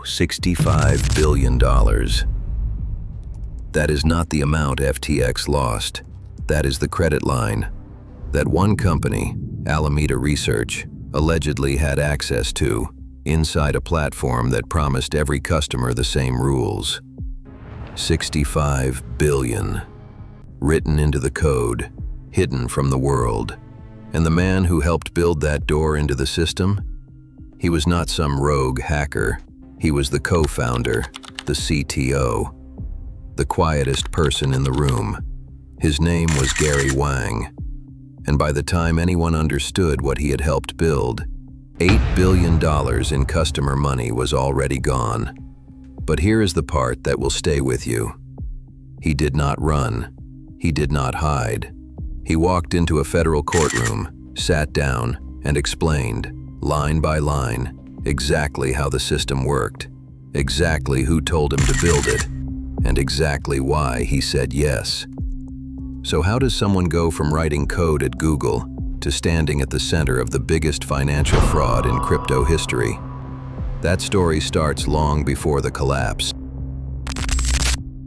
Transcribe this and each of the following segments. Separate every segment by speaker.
Speaker 1: $65 billion. That is not the amount FTX lost. That is the credit line that one company, Alameda Research, allegedly had access to inside a platform that promised every customer the same rules. 65 billion. Written into the code, hidden from the world. And the man who helped build that door into the system? He was not some rogue hacker. He was the co-founder, the CTO, the quietest person in the room. His name was Gary Wang. And by the time anyone understood what he had helped build, $8 billion in customer money was already gone. But here is the part that will stay with you. He did not run. He did not hide. He walked into a federal courtroom, sat down, and explained, line by line, exactly how the system worked, exactly who told him to build it, and exactly why he said yes. So how does someone go from writing code at Google to standing at the center of the biggest financial fraud in crypto history? That story starts long before the collapse.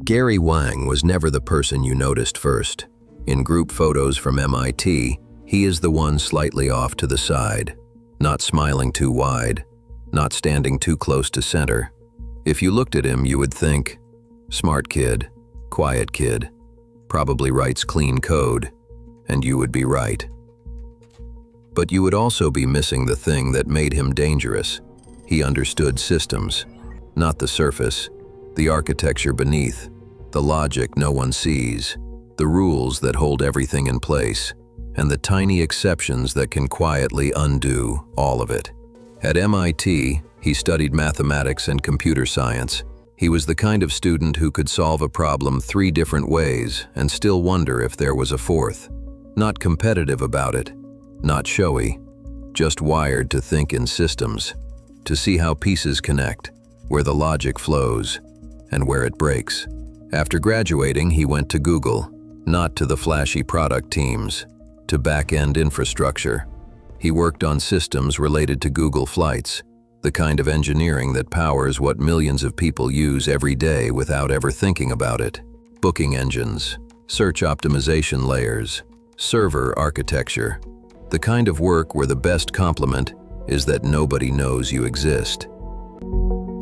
Speaker 1: Gary Wang was never the person you noticed first. In group photos from MIT, he is the one slightly off to the side, not smiling too wide, not standing too close to center. If you looked at him, you would think, smart kid, quiet kid, probably writes clean code, and you would be right. But you would also be missing the thing that made him dangerous. He understood systems, not the surface, the architecture beneath, the logic no one sees, the rules that hold everything in place, and the tiny exceptions that can quietly undo all of it. At MIT, he studied mathematics and computer science. He was the kind of student who could solve a problem 3 different ways and still wonder if there was a fourth. Not competitive about it, not showy, just wired to think in systems, to see how pieces connect, where the logic flows, and where it breaks. After graduating, he went to Google, not to the flashy product teams, to back-end infrastructure. He worked on systems related to Google Flights, the kind of engineering that powers what millions of people use every day without ever thinking about it. Booking engines, search optimization layers, server architecture, the kind of work where the best compliment is that nobody knows you exist.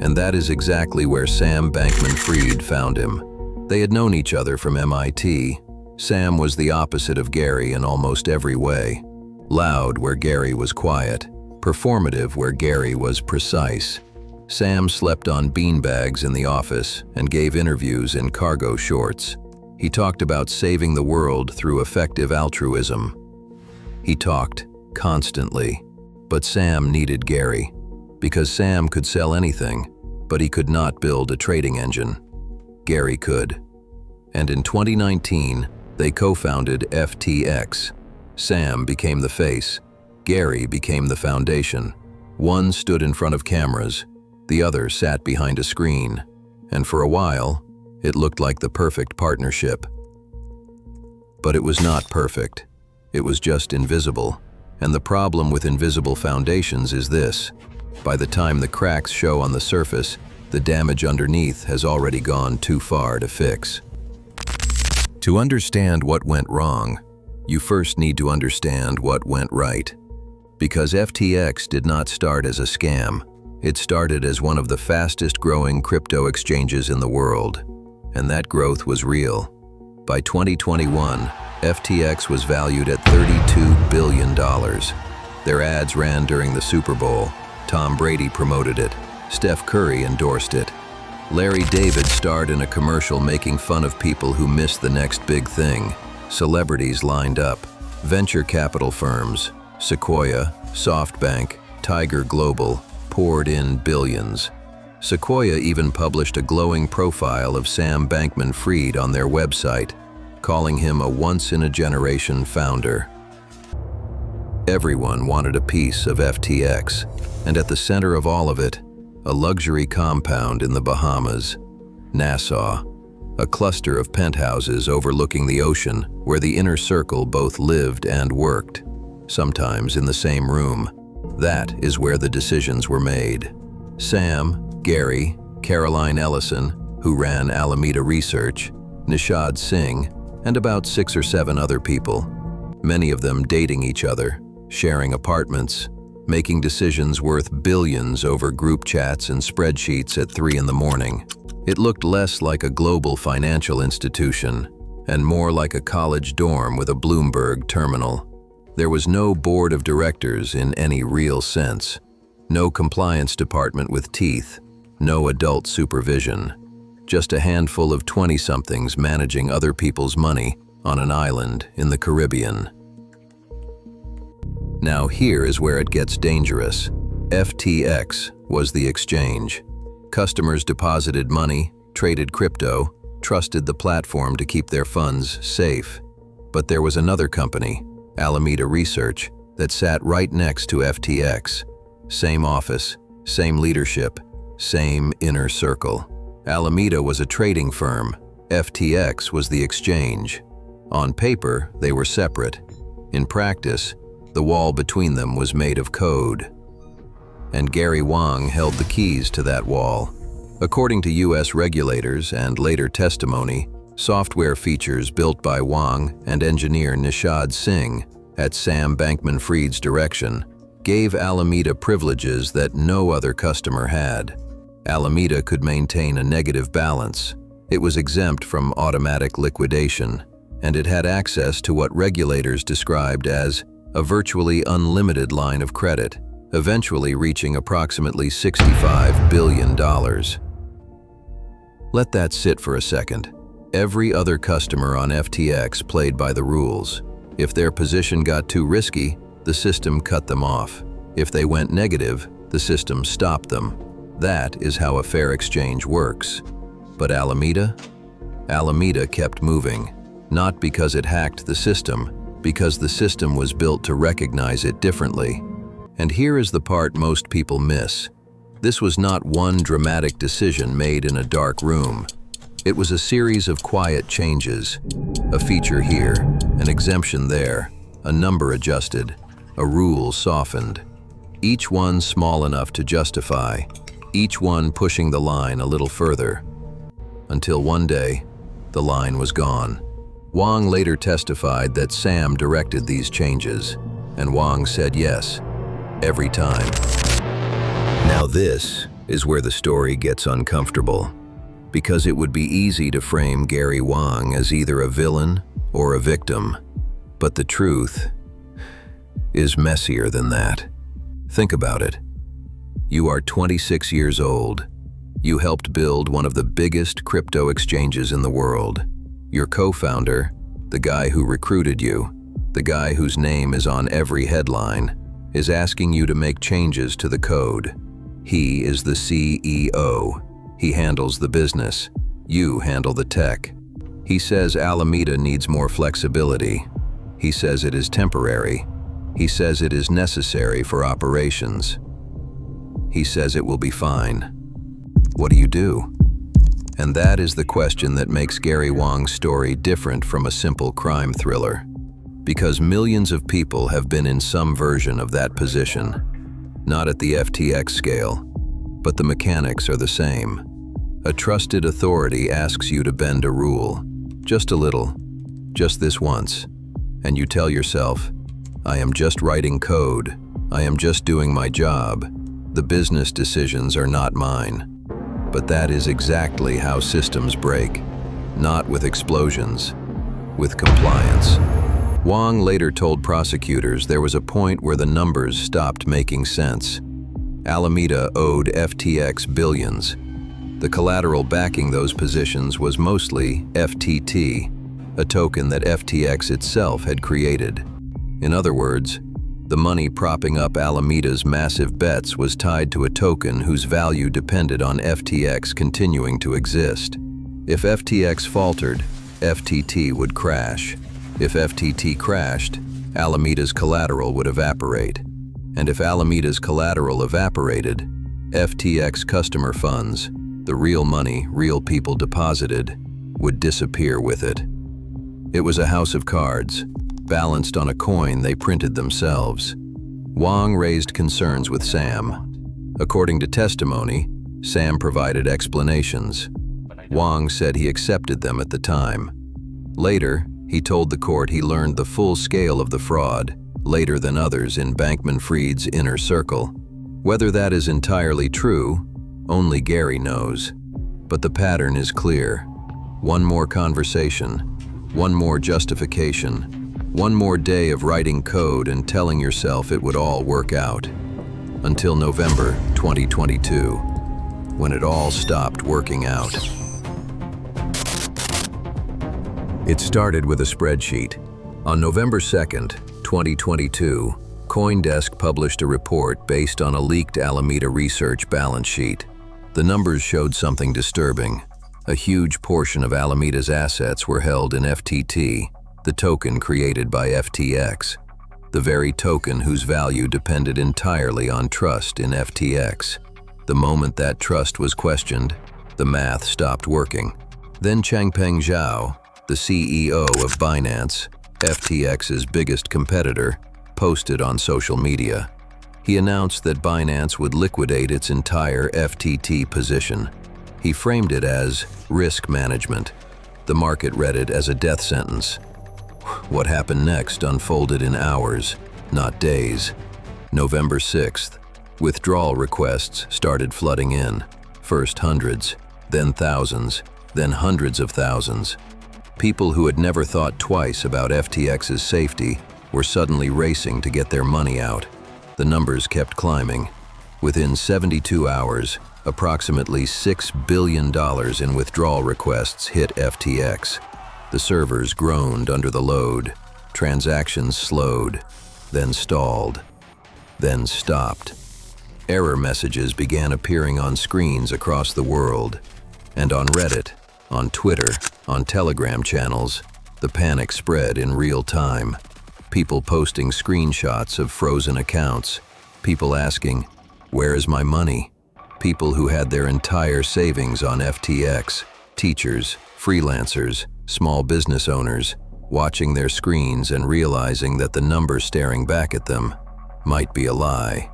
Speaker 1: And that is exactly where Sam Bankman-Fried found him. They had known each other from MIT. Sam was the opposite of Gary in almost every way. Loud where Gary was quiet, performative where Gary was precise. Sam slept on beanbags in the office and gave interviews in cargo shorts. He talked about saving the world through effective altruism. He talked constantly, but Sam needed Gary, because Sam could sell anything, but he could not build a trading engine. Gary could. And in 2019, they co-founded FTX. Sam became the face. Gary became the foundation. One stood in front of cameras, the other sat behind a screen, and for a while, it looked like the perfect partnership. But it was not perfect. It was just invisible. And the problem with invisible foundations is this: by the time the cracks show on the surface, the damage underneath has already gone too far to fix. To understand what went wrong, you first need to understand what went right. Because FTX did not start as a scam. It started as one of the fastest growing crypto exchanges in the world. And that growth was real. By 2021, FTX was valued at $32 billion. Their ads ran during the Super Bowl. Tom Brady promoted it. Steph Curry endorsed it. Larry David starred in a commercial making fun of people who missed the next big thing. Celebrities lined up. Venture capital firms, Sequoia, SoftBank, Tiger Global, poured in billions. Sequoia even published a glowing profile of Sam Bankman-Fried on their website, calling him a once-in-a-generation founder. Everyone wanted a piece of FTX, and at the center of all of it, a luxury compound in the Bahamas, Nassau, a cluster of penthouses overlooking the ocean where the inner circle both lived and worked, sometimes in the same room. That is where the decisions were made. Sam, Gary, Caroline Ellison, who ran Alameda Research, Nishad Singh, and about 6 or 7 other people, many of them dating each other, sharing apartments, making decisions worth billions over group chats and spreadsheets at 3 in the morning. It looked less like a global financial institution and more like a college dorm with a Bloomberg terminal. There was no board of directors in any real sense, no compliance department with teeth, no adult supervision, just a handful of 20-somethings managing other people's money on an island in the Caribbean. Now here is where it gets dangerous. FTX was the exchange. Customers deposited money, traded crypto, trusted the platform to keep their funds safe. But there was another company, Alameda Research, that sat right next to FTX. Same office, same leadership, same inner circle. Alameda was a trading firm. FTX was the exchange. On paper, they were separate. In practice, the wall between them was made of code. And Gary Wang held the keys to that wall. According to US regulators and later testimony, software features built by Wang and engineer Nishad Singh at Sam Bankman-Fried's direction gave Alameda privileges that no other customer had. Alameda could maintain a negative balance. It was exempt from automatic liquidation, and it had access to what regulators described as a virtually unlimited line of credit, eventually reaching approximately $65 billion. Let that sit for a second. Every other customer on FTX played by the rules. If their position got too risky, the system cut them off. If they went negative, the system stopped them. That is how a fair exchange works. But Alameda? Alameda kept moving, not because it hacked the system, because the system was built to recognize it differently. And here is the part most people miss. This was not one dramatic decision made in a dark room. It was a series of quiet changes. A feature here, an exemption there, a number adjusted, a rule softened. Each one small enough to justify, each one pushing the line a little further. Until one day, the line was gone. Wang later testified that Sam directed these changes, and Wang said yes, every time. Now this is where the story gets uncomfortable, because it would be easy to frame Gary Wang as either a villain or a victim. But the truth is messier than that. Think about it. You are 26 years old. You helped build one of the biggest crypto exchanges in the world. Your co-founder, the guy who recruited you, the guy whose name is on every headline, is asking you to make changes to the code. He is the CEO. He handles the business. You handle the tech. He says Alameda needs more flexibility. He says it is temporary. He says it is necessary for operations. He says it will be fine. What do you do? And that is the question that makes Gary Wang's story different from a simple crime thriller. Because millions of people have been in some version of that position. Not at the FTX scale, but the mechanics are the same. A trusted authority asks you to bend a rule, just a little, just this once, and you tell yourself, I am just writing code, I am just doing my job, the business decisions are not mine. But that is exactly how systems break, not with explosions, with compliance. Wang later told prosecutors there was a point where the numbers stopped making sense. Alameda owed FTX billions. The collateral backing those positions was mostly FTT, a token that FTX itself had created. In other words, the money propping up Alameda's massive bets was tied to a token whose value depended on FTX continuing to exist. If FTX faltered, FTT would crash. If FTT crashed, Alameda's collateral would evaporate. And if Alameda's collateral evaporated, FTX customer funds, the real money real people deposited, would disappear with it. It was a house of cards, balanced on a coin they printed themselves. Wang raised concerns with Sam. According to testimony, Sam provided explanations. Wang said he accepted them at the time. Later, he told the court he learned the full scale of the fraud, later than others in Bankman-Fried's inner circle. Whether that is entirely true, only Gary knows. But the pattern is clear. One more conversation, one more justification, one more day of writing code and telling yourself it would all work out. Until November 2022, when it all stopped working out. It started with a spreadsheet. On November 2nd, 2022, CoinDesk published a report based on a leaked Alameda Research balance sheet. The numbers showed something disturbing. A huge portion of Alameda's assets were held in FTT, the token created by FTX, the very token whose value depended entirely on trust in FTX. The moment that trust was questioned, the math stopped working. Then Changpeng Zhao, the CEO of Binance, FTX's biggest competitor, posted on social media. He announced that Binance would liquidate its entire FTT position. He framed it as risk management. The market read it as a death sentence. What happened next unfolded in hours, not days. November 6th, withdrawal requests started flooding in. First hundreds, then thousands, then hundreds of thousands. People who had never thought twice about FTX's safety were suddenly racing to get their money out. The numbers kept climbing. Within 72 hours, approximately $6 billion in withdrawal requests hit FTX. The servers groaned under the load. Transactions slowed, then stalled, then stopped. Error messages began appearing on screens across the world. And on Reddit, on Twitter, on Telegram channels, the panic spread in real time. People posting screenshots of frozen accounts. People asking, "Where is my money?" People who had their entire savings on FTX. Teachers, freelancers, small business owners, watching their screens and realizing that the number staring back at them might be a lie.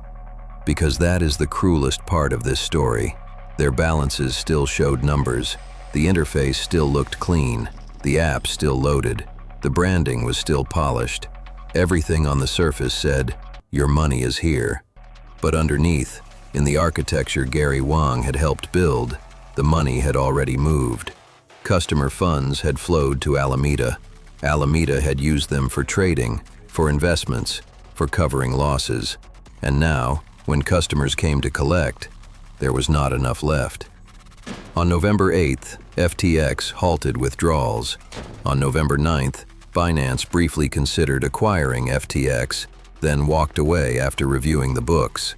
Speaker 1: Because that is the cruelest part of this story. Their balances still showed numbers. The interface still looked clean. The app still loaded. The branding was still polished. Everything on the surface said, "Your money is here." But underneath, in the architecture Gary Wang had helped build, the money had already moved. Customer funds had flowed to Alameda. Alameda had used them for trading, for investments, for covering losses. And now, when customers came to collect, there was not enough left. On November 8th, FTX halted withdrawals. On November 9th, Binance briefly considered acquiring FTX, then walked away after reviewing the books.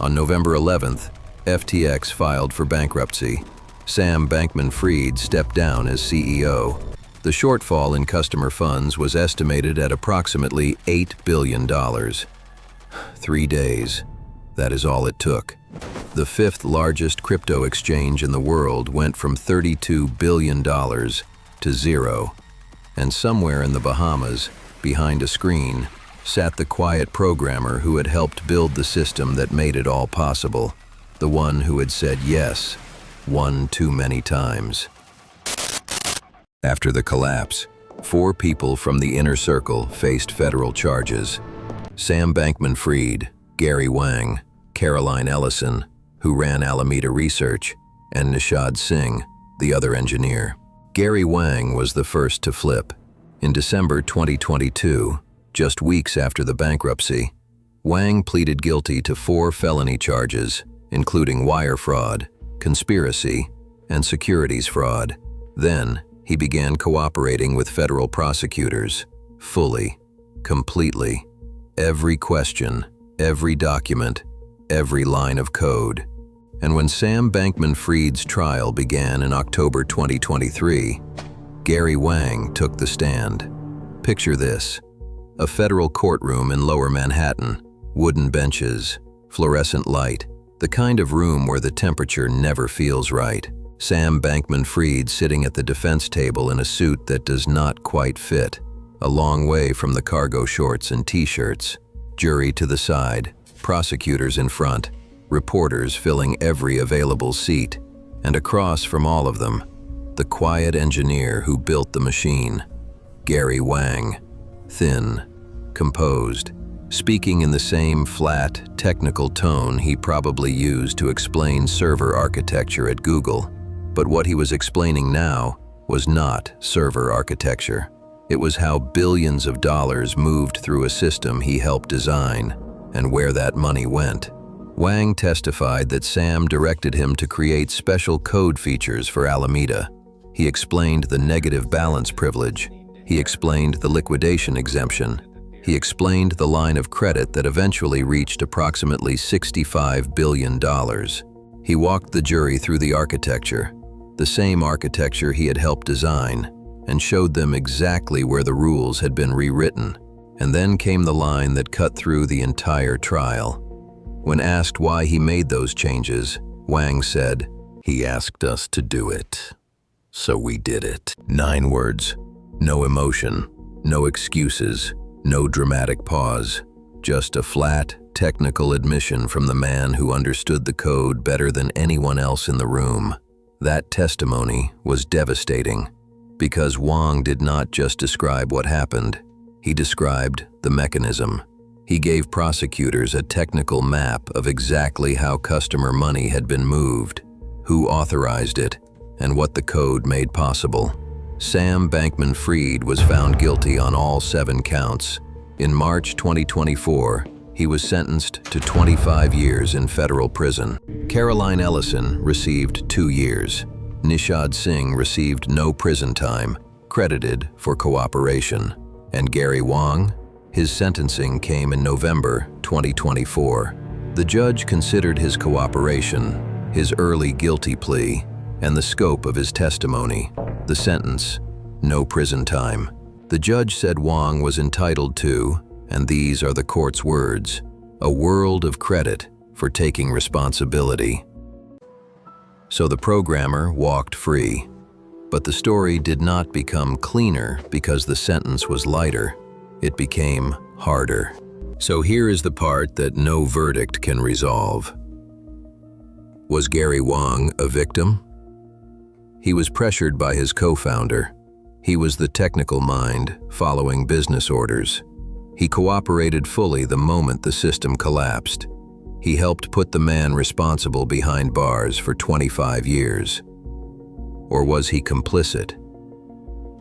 Speaker 1: On November 11th, FTX filed for bankruptcy. Sam Bankman-Fried stepped down as CEO. The shortfall in customer funds was estimated at approximately $8 billion. 3 days. That is all it took. The fifth largest crypto exchange in the world went from $32 billion to zero. And somewhere in the Bahamas, behind a screen, sat the quiet programmer who had helped build the system that made it all possible. The one who had said yes, one too many times. After the collapse, 4 people from the inner circle faced federal charges. Sam Bankman-Fried, Gary Wang, Caroline Ellison, who ran Alameda Research, and Nishad Singh, the other engineer. Gary Wang was the first to flip. In December 2022, just weeks after the bankruptcy, Wang pleaded guilty to 4 felony charges, including wire fraud, conspiracy, and securities fraud. Then, he began cooperating with federal prosecutors, fully, completely. Every question, every document, every line of code. And when Sam Bankman-Fried's trial began in October 2023, Gary Wang took the stand. Picture this: a federal courtroom in Lower Manhattan, wooden benches, fluorescent light, the kind of room where the temperature never feels right. Sam Bankman-Fried sitting at the defense table in a suit that does not quite fit, a long way from the cargo shorts and t-shirts. Jury to the side, prosecutors in front, reporters filling every available seat, and across from all of them, the quiet engineer who built the machine, Gary Wang, thin, composed, speaking in the same flat, technical tone he probably used to explain server architecture at Google. But what he was explaining now was not server architecture. It was how billions of dollars moved through a system he helped design, and where that money went. Wang testified that Sam directed him to create special code features for Alameda. He explained the negative balance privilege. He explained the liquidation exemption. He explained the line of credit that eventually reached approximately $65 billion. He walked the jury through the architecture, the same architecture he had helped design, and showed them exactly where the rules had been rewritten. And then came the line that cut through the entire trial. When asked why he made those changes, Wang said, "He asked us to do it, so we did it." 9 words, no emotion, no excuses, no dramatic pause, just a flat, technical admission from the man who understood the code better than anyone else in the room. That testimony was devastating, because Wang did not just describe what happened, he described the mechanism. He gave prosecutors a technical map of exactly how customer money had been moved, who authorized it, and what the code made possible. Sam Bankman-Fried was found guilty on all 7 counts. In March 2024, he was sentenced to 25 years in federal prison. Caroline Ellison received 2 years. Nishad Singh received no prison time, credited for cooperation. And Gary Wang? His sentencing came in November 2024. The judge considered his cooperation, his early guilty plea, and the scope of his testimony. The sentence, no prison time. The judge said Wang was entitled to, and these are the court's words, a world of credit for taking responsibility. So the programmer walked free. But the story did not become cleaner because the sentence was lighter. It became harder. So here is the part that no verdict can resolve. Was Gary Wang a victim? He was pressured by his co-founder. He was the technical mind, following business orders. He cooperated fully the moment the system collapsed. He helped put the man responsible behind bars for 25 years. Or was he complicit?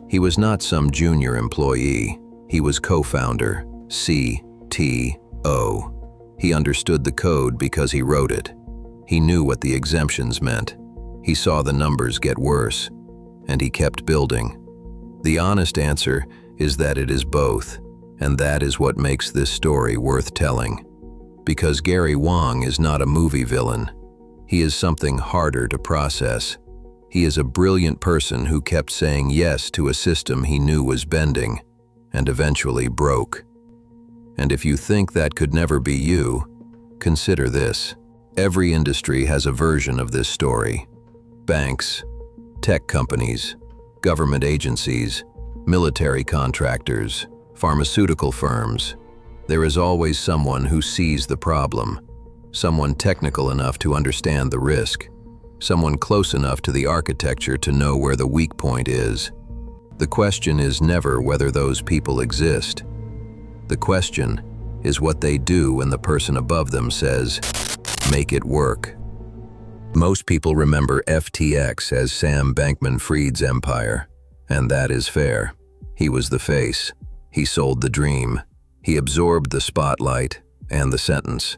Speaker 1: He was not some junior employee. He was co-founder, CTO. He understood the code because he wrote it. He knew what the exemptions meant. He saw the numbers get worse, and he kept building. The honest answer is that it is both, and that is what makes this story worth telling. Because Gary Wang is not a movie villain. He is something harder to process. He is a brilliant person who kept saying yes to a system he knew was bending, and eventually broke. And if you think that could never be you, consider this. Every industry has a version of this story. Banks, tech companies, government agencies, military contractors, pharmaceutical firms. There is always someone who sees the problem, someone technical enough to understand the risk, someone close enough to the architecture to know where the weak point is. The question is never whether those people exist. The question is what they do when the person above them says, "Make it work." Most people remember FTX as Sam Bankman-Fried's empire, and that is fair. He was the face. He sold the dream. He absorbed the spotlight and the sentence.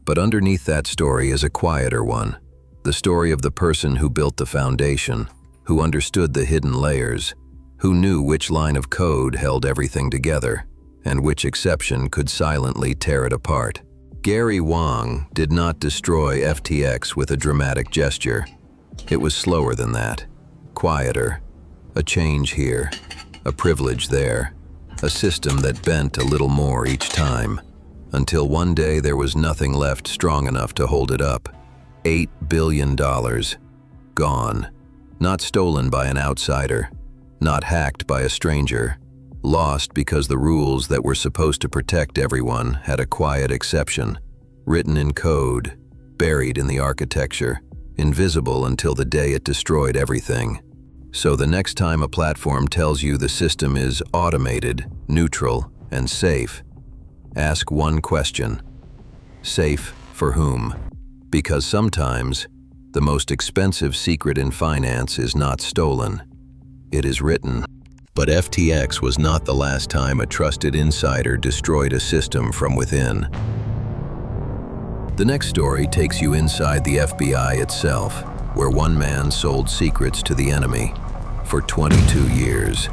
Speaker 1: But underneath that story is a quieter one. The story of the person who built the foundation, who understood the hidden layers, who knew which line of code held everything together, and which exception could silently tear it apart. Gary Wang did not destroy FTX with a dramatic gesture. It was slower than that, quieter, a change here, a privilege there, a system that bent a little more each time, until one day there was nothing left strong enough to hold it up. $8 billion, gone, not stolen by an outsider, not hacked by a stranger, lost because the rules that were supposed to protect everyone had a quiet exception, written in code, buried in the architecture, invisible until the day it destroyed everything. So the next time a platform tells you the system is automated, neutral, and safe, ask one question: safe for whom? Because sometimes, the most expensive secret in finance is not stolen, it is written. But FTX was not the last time a trusted insider destroyed a system from within. The next story takes you inside the FBI itself, where one man sold secrets to the enemy for 22 years,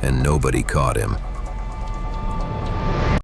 Speaker 1: and nobody caught him.